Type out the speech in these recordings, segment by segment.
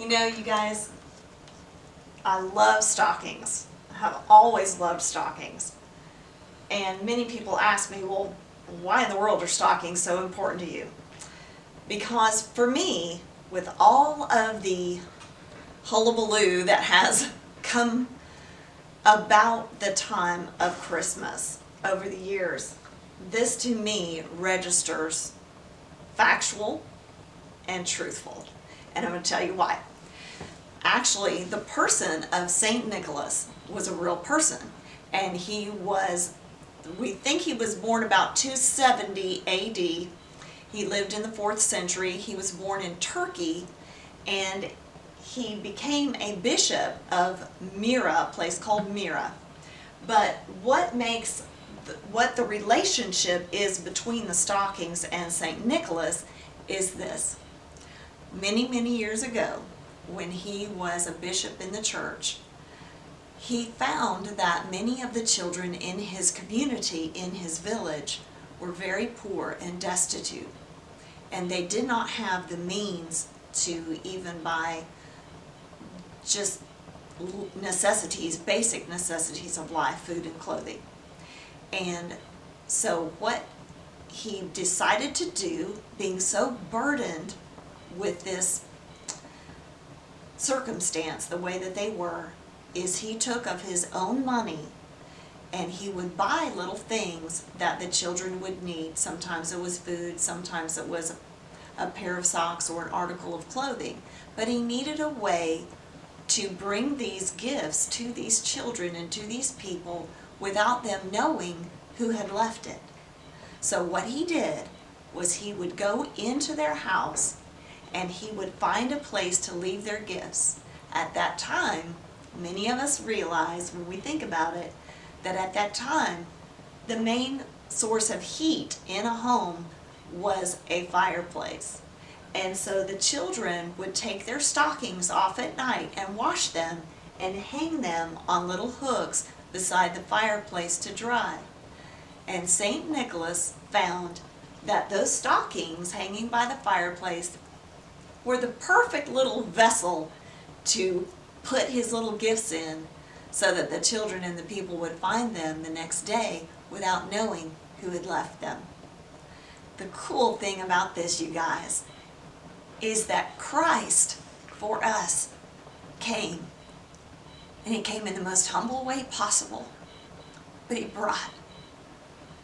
You know, you guys, I love stockings. I have always loved stockings. And many people ask me, well, why in the world are stockings so important to you? Because for me, with all of the hullabaloo that has come about the time of Christmas over the years, this to me registers factual and truthful. And I'm going to tell you why. Actually, the person of St. Nicholas was a real person. And we think he was born about 270 AD. He lived in the 4th century. He was born in Turkey, and he became a bishop of Myra, a place called Myra. But what the relationship is between the stockings and St. Nicholas is this. Many, many years ago, when he was a bishop in the church, he found that many of the children in his community, in his village, were very poor and destitute. And they did not have the means to even buy just necessities, basic necessities of life, food and clothing. And so what he decided to do, being so burdened with this circumstance, the way that they were, is he took of his own money and he would buy little things that the children would need. Sometimes it was food, sometimes it was a pair of socks or an article of clothing. But he needed a way to bring these gifts to these children and to these people without them knowing who had left it. So what he did was he would go into their house and he would find a place to leave their gifts. At that time, many of us realize when we think about it, that at that time, the main source of heat in a home was a fireplace. And so the children would take their stockings off at night and wash them and hang them on little hooks beside the fireplace to dry. And St. Nicholas found that those stockings hanging by the fireplace were the perfect little vessel to put his little gifts in so that the children and the people would find them the next day without knowing who had left them. The cool thing about this, you guys, is that Christ for us came, and he came in the most humble way possible, but he brought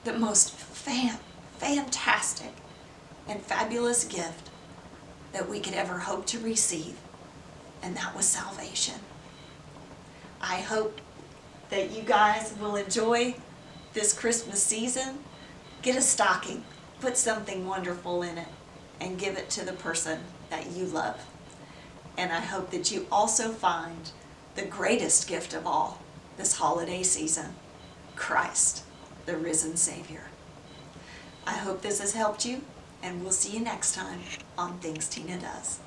the most fantastic and fabulous gift that we could ever hope to receive, and that was salvation. I hope that you guys will enjoy this Christmas season. Get a stocking, put something wonderful in it, and give it to the person that you love. And I hope that you also find the greatest gift of all this holiday season, Christ, the risen Savior. I hope this has helped you, and we'll see you next time on Things Tina Does.